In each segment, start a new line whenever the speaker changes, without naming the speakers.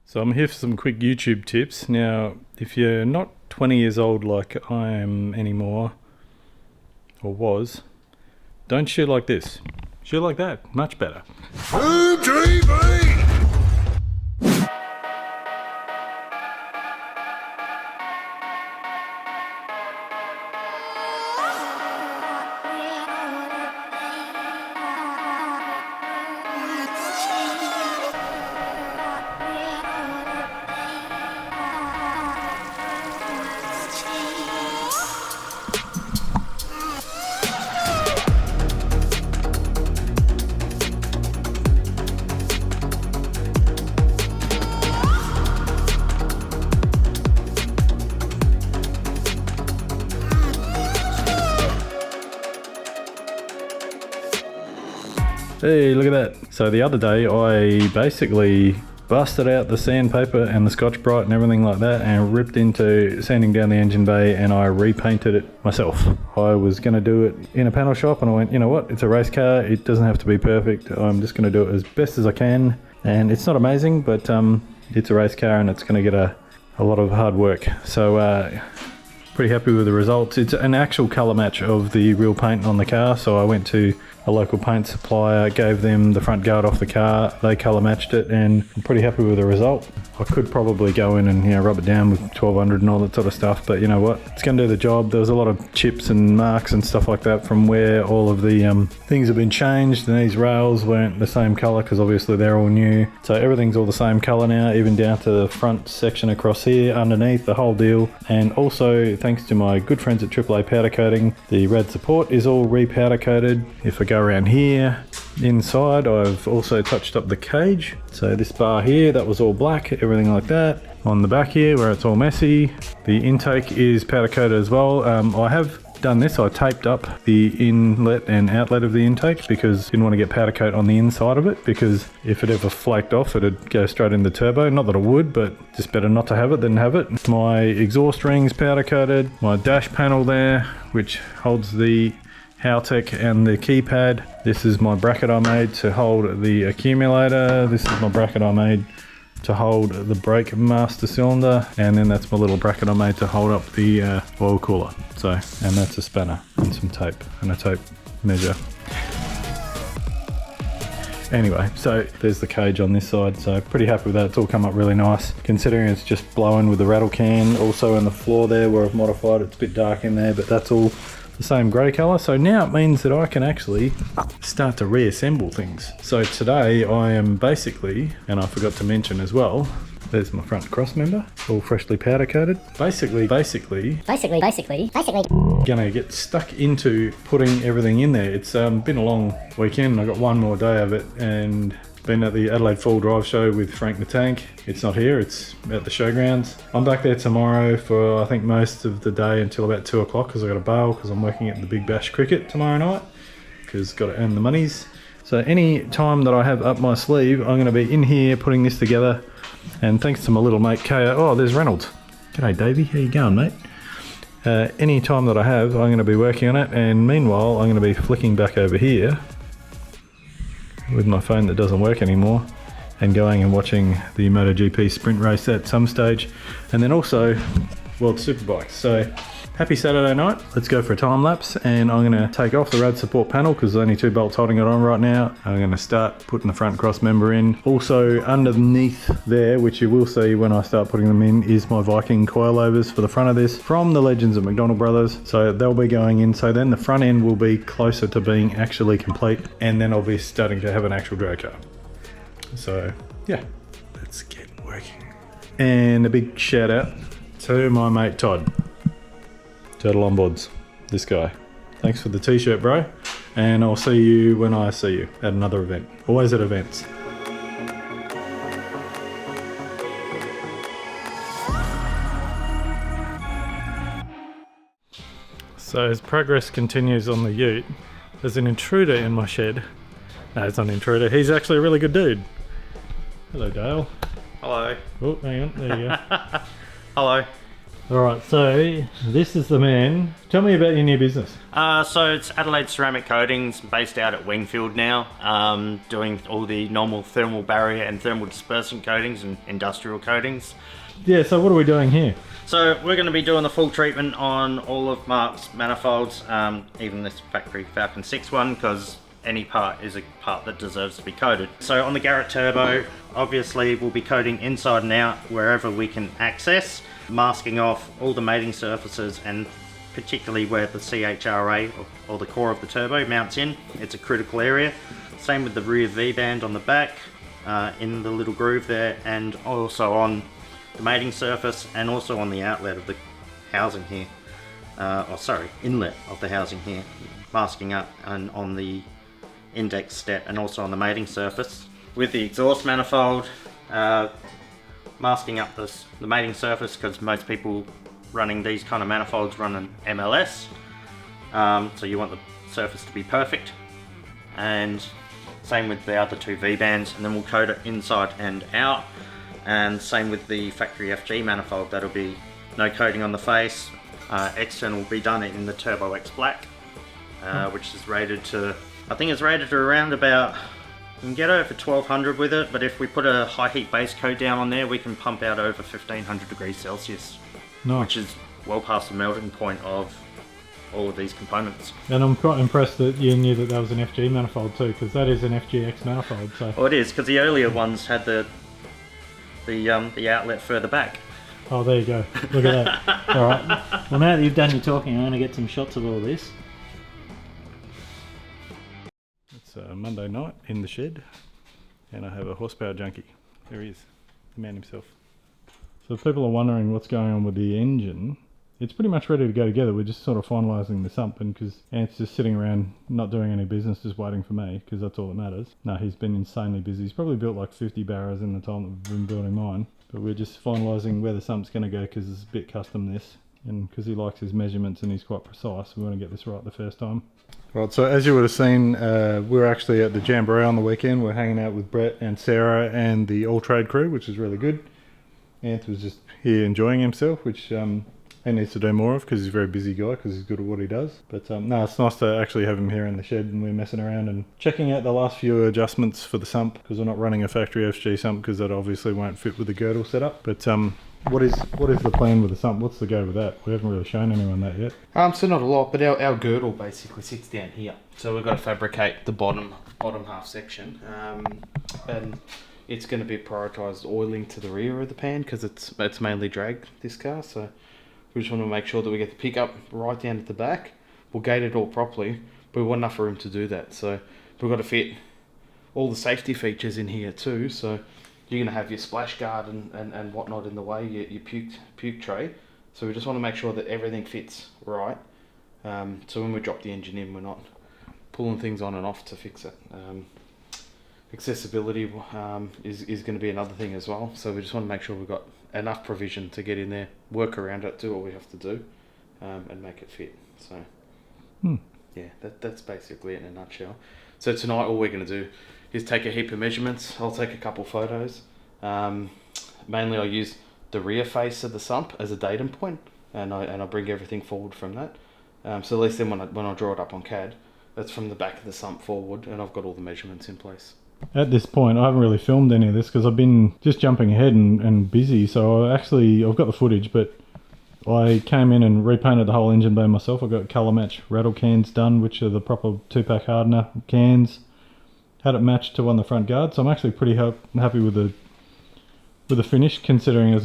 So I'm here for some quick YouTube tips. Now, if you're not 20 years old like I am anymore, or was, don't shoot like this. Shoot like that, much better.
TV!
Hey, look at that. So the other day I basically busted out the sandpaper and the Scotch-Brite and everything like that and ripped into sanding down the engine bay, and I repainted it myself. I was going to do it in a panel shop and I went, you know what, it's a race car, it doesn't have to be perfect, I'm just going to do it as best as I can. And it's not amazing, but it's a race car and it's going to get a lot of hard work. So pretty happy with the results. It's an actual colour match of the real paint on the car, so I went to a local paint supplier, gave them the front guard off the car, they colour matched it, and I'm pretty happy with the result. I could probably go in and rub it down with 1200 and all that sort of stuff, but you know what, it's going to do the job. There was a lot of chips and marks and stuff like that from where all of the things have been changed, and these rails weren't the same colour because obviously they're all new. So everything's all the same colour now, even down to the front section across here, underneath, the whole deal. And also thanks to my good friends at AAA Powder Coating, the rad support is all re-powder coated. If I go around here inside, I've also touched up the cage. So this bar here, that was all black, everything like that. On the back here where it's all messy, the intake is powder coated as well. I have done this, I taped up the inlet and outlet of the intake because I didn't want to get powder coat on the inside of it, because if it ever flaked off it'd go straight in the turbo. Not that it would, but just better not to have it than have it. My exhaust rings powder coated, my dash panel there which holds the Haltech and the keypad. This is my bracket I made to hold the accumulator. This is my bracket I made to hold the brake master cylinder, and then that's my little bracket I made to hold up the oil cooler. So, and that's a spanner and some tape and a tape measure. Anyway, so there's the cage on this side, so pretty happy with that. It's all come up really nice considering it's just blowing with the rattle can. Also in the floor there where I've modified, it's a bit dark in there, but that's all the same grey colour. So now it means that I can actually start to reassemble things. So today I am basically, and I forgot to mention as well, there's my front cross member, all freshly powder coated. Basically gonna get stuck into putting everything in there. It's been a long weekend. I got one more day of it, and been at the Adelaide Fall Drive show with Frank the Tank. It's not here, it's at the showgrounds. I'm back there tomorrow for I think most of the day until about 2 o'clock because I got to bail because I'm working at the Big Bash Cricket tomorrow night because got to earn the monies. So any time that I have up my sleeve, I'm going to be in here putting this together. And thanks to my little mate KO, oh there's Reynolds. G'day Davey, how you going mate? Any time that I have, I'm going to be working on it, and meanwhile I'm going to be flicking back over here with my phone that doesn't work anymore and going and watching the MotoGP sprint race at some stage, and then also World Superbikes. So happy Saturday night. Let's go for a time lapse, and I'm going to take off the rad support panel because there's only 2 bolts holding it on right now. I'm going to start putting the front cross member in. Also underneath there, which you will see when I start putting them in, is my Viking coilovers for the front of this from the legends of McDonald Brothers. So they'll be going in. So then the front end will be closer to being actually complete, and then I'll be starting to have an actual drag car. So yeah, let's get working. And a big shout out to my mate Todd. Turtle on boards, this guy. Thanks for the t-shirt, bro. And I'll see you when I see you at another event. Always at events. So as progress continues on the ute, there's an intruder in my shed. No, it's not an intruder. He's actually a really good dude. Hello, Dale.
Hello.
Oh, hang on. There you go.
Hello.
Alright, so this is the man. Tell me about your new business.
So it's Adelaide Ceramic Coatings, based out at Wingfield now, doing all the normal thermal barrier and thermal dispersant coatings and industrial coatings.
Yeah, so what are we doing here?
So we're going to be doing the full treatment on all of Mark's manifolds, even this factory Falcon 6 one, because any part is a part that deserves to be coated. So on the Garrett Turbo, obviously we'll be coating inside and out wherever we can access, masking off all the mating surfaces and particularly where the CHRA or the core of the turbo mounts in. It's a critical area. Same with the rear V-band on the back, in the little groove there, and also on the mating surface and also on the outlet of the housing here. Inlet of the housing here, masking up and on the index step and also on the mating surface. With the exhaust manifold, masking up the mating surface, because most people running these kind of manifolds run an MLS, so you want the surface to be perfect. And same with the other two V-bands, and then we'll coat it inside and out. And same with the factory FG manifold, that'll be no coating on the face. External will be done in the Turbo X Black, which is rated to, I think it's rated to around about, you can get over 1200 with it, but if we put a high heat base coat down on there, we can pump out over 1500 degrees Celsius. Nice. Which is well past the melting point of all of these components. And I'm quite impressed that you knew that was an FG manifold too, because that is an FGX manifold. So. Well, it is, because the earlier ones had the outlet further back.
Oh, there you go. Look at that. All right. Well, now that you've done your talking, I'm going to get some shots of all this. It's Monday night in the shed, and I have a horsepower junkie. There he is, the man himself. So if people are wondering what's going on with the engine, it's pretty much ready to go together. We're just sort of finalising the sump, and because Ant's just sitting around not doing any business, just waiting for me, because that's all that matters. No, he's been insanely busy. He's probably built like 50 barrows in the time that we've been building mine. But we're just finalising where the sump's going to go, because it's a bit custom this. And because he likes his measurements and he's quite precise, we want to get this right the first time. Right, so as you would have seen, we're actually at the Jamboree on the weekend. We're hanging out with Brett and Sarah and the All Trade crew, which is really good. Ant was just here enjoying himself, which he needs to do more of, because he's a very busy guy, because he's good at what he does. But no, it's nice to actually have him here in the shed, and we're messing around and checking out the last few adjustments for the sump, because we're not running a factory FG sump, because that obviously won't fit with the girdle setup. But what is the plan with the sump? What's the go with that? We haven't really shown anyone that yet.
So not a lot, but our girdle basically sits down here. So we've got to fabricate the bottom half section, and it's going to be prioritised oiling to the rear of the pan, because it's mainly drag, this car. So we just want to make sure that we get the pickup right down at the back. We'll gate it all properly, but we want enough room to do that. So we've got to fit all the safety features in here too. So you're going to have your splash guard and whatnot in the way, your puke tray. So we just want to make sure that everything fits right. So when we drop the engine in, we're not pulling things on and off to fix it. Accessibility is going to be another thing as well. So we just want to make sure we've got enough provision to get in there, work around it, do what we have to do, and make it fit. So yeah, that's basically it in a nutshell. So tonight all we're going to do is take a heap of measurements. I'll take a couple photos. Mainly I'll use the rear face of the sump as a datum point, and I'll bring everything forward from that. So at least then when I draw it up on CAD, that's from the back of the sump forward, and I've got all the measurements in place. At this point, I haven't really filmed any of this because I've been just jumping ahead and busy. So I've got the footage, but I came in and repainted the whole engine bay myself. I got colour match rattle cans done, which are the proper 2-pack hardener cans. Had it matched to one of the front guards. So I'm actually pretty happy with the finish, considering it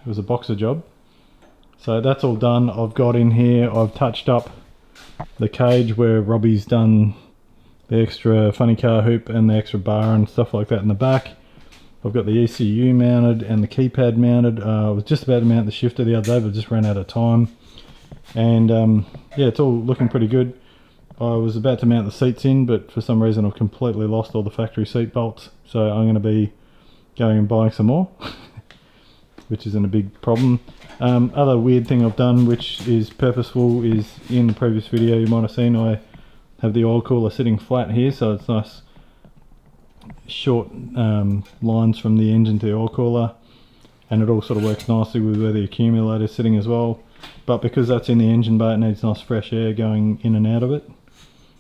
was a boxer job. So that's all done. I've got in here. I've touched up the cage where Robbie's done the extra funny car hoop and the extra bar and stuff like that in the back. I've got the ECU mounted and the keypad mounted. I was just about to mount the shifter the other day, but just ran out of time. And yeah, it's all looking pretty good. I was about to mount the seats in, but for some reason I've completely lost all the factory seat bolts. So I'm going to be going and buying some more, which isn't a big problem. Other weird thing I've done, which is purposeful, is in the previous video you might have seen, I have the oil cooler sitting flat here, so it's nice short lines from the engine to the oil cooler.
and it all sort of works nicely with where the accumulator is sitting as well. But because that's in the engine bay, it needs nice fresh air going in and out of it.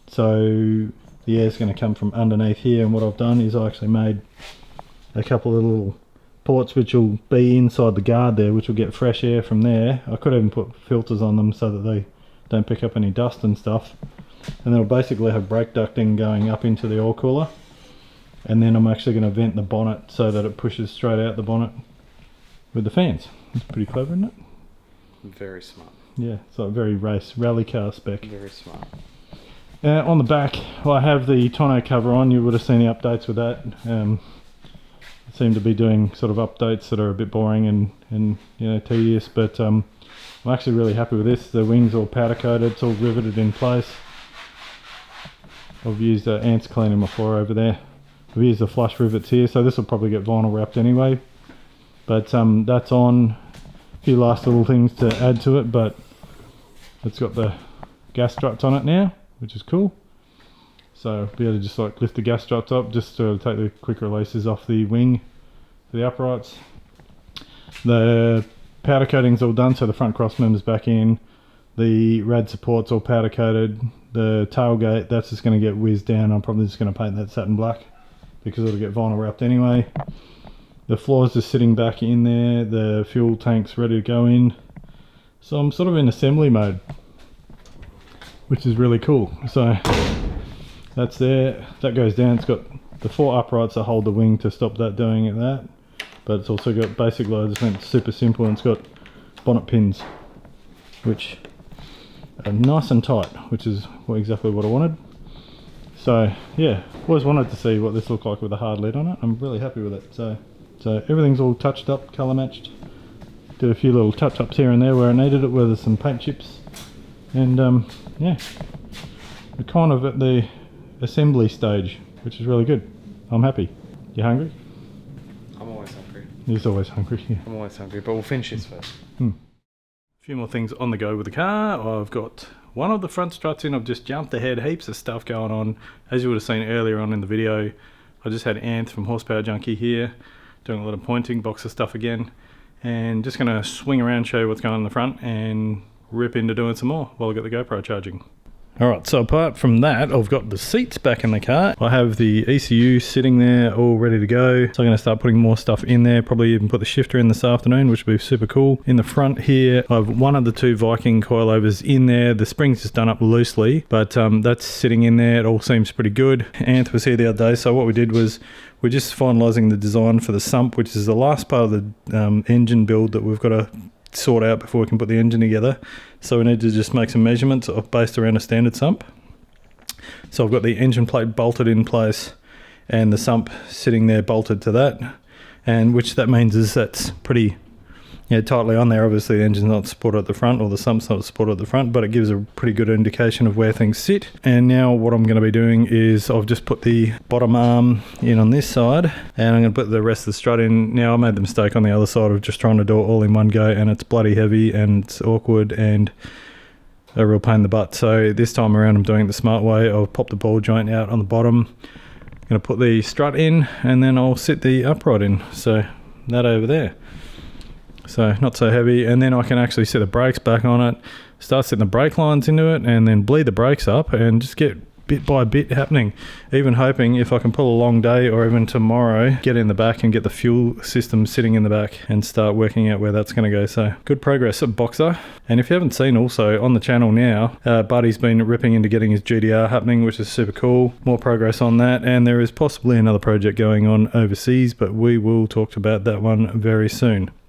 So the air is going to come from underneath here, and what I've done is I actually made a couple of little ports which will be inside the guard there, which will get fresh air from there. I could even put filters on them so that they don't pick up any dust and stuff. And then I'll basically have brake ducting going up into the oil cooler. And then I'm actually going to vent the bonnet so that it pushes straight out the bonnet with the fans. It's pretty clever, isn't it?
Very smart.
Yeah, so very rally car spec.
Very smart.
On the back, I have the tonneau cover on. You would have seen the updates with that. I seem to be doing sort of updates that are a bit boring and tedious, but I'm actually really happy with this. The wing's all powder coated, it's all riveted in place. I've used ants cleaning before over there. I've used the flush rivets here, so this will probably get vinyl wrapped anyway. But that's on. A few last little things to add to it, but it's got the gas struts on it now, which is cool. So be able to just like lift the gas struts up just to take the quick releases off the wing for the uprights. The powder coating's all done, so the front cross member's back in. The rad support's all powder coated. The tailgate, that's just going to get whizzed down. I'm probably just going to paint that satin black because it'll get vinyl wrapped anyway. The floor's just sitting back in there. The fuel tank's ready to go in. So I'm sort of in assembly mode, which is really cool. So that's there. That goes down. It's got the 4 uprights that hold the wing to stop that doing it that. But it's also got, basically I just went super simple, and it's got bonnet pins, which are nice and tight, which is exactly what I wanted. So yeah, always wanted to see what this looked like with a hard lid on it. I'm really happy with it. So everything's all touched up, colour matched. Did a few little touch ups here and there where I needed it, where there's some paint chips. And yeah, we're kind of at the assembly stage, which is really good. I'm happy. You hungry?
I'm always hungry.
He's always hungry, yeah.
I'm always hungry, but we'll finish this first.
A few more things on the go with the car. I've got one of the front struts in. I've just jumped ahead, heaps of stuff going on. As you would have seen earlier on in the video, I just had Anth from Horsepower Junkie here doing a lot of pointing, box of stuff again, and just going to swing around, show you what's going on in the front, and rip into doing some more while I get the GoPro charging. Alright, so apart from that, I've got the seats back in the car. I have the ECU sitting there all ready to go. So I'm going to start putting more stuff in there, probably even put the shifter in this afternoon, which will be super cool. In the front here, I have one of the 2 Viking coilovers in there. The spring's just done up loosely, but that's sitting in there. It all seems pretty good. Anth was here the other day, so what we did was we're just finalising the design for the sump, which is the last part of the engine build that we've got to sort out before we can put the engine together. So we need to just make some measurements based around a standard sump. So I've got the engine plate bolted in place and the sump sitting there bolted to that, and which that means is that's pretty tightly on there. Obviously the engine's not supported at the front, or the sump's not supported at the front, but it gives a pretty good indication of where things sit. And now what I'm going to be doing is I've just put the bottom arm in on this side, and I'm going to put the rest of the strut in. Now I made the mistake on the other side of just trying to do it all in one go, and it's bloody heavy and it's awkward and a real pain in the butt. So this time around I'm doing it the smart way. I'll pop the ball joint out on the bottom, I'm going to put the strut in, and then I'll sit the upright in. So that over there. So not so heavy, and then I can actually set the brakes back on it, start setting the brake lines into it, and then bleed the brakes up and just get bit by bit happening. Even hoping if I can pull a long day or even tomorrow, get in the back and get the fuel system sitting in the back and start working out where that's going to go. So good progress at Boxer. And if you haven't seen also on the channel now, Buddy's been ripping into getting his GDR happening, which is super cool. More progress on that, and there is possibly another project going on overseas, but we will talk about that one very soon.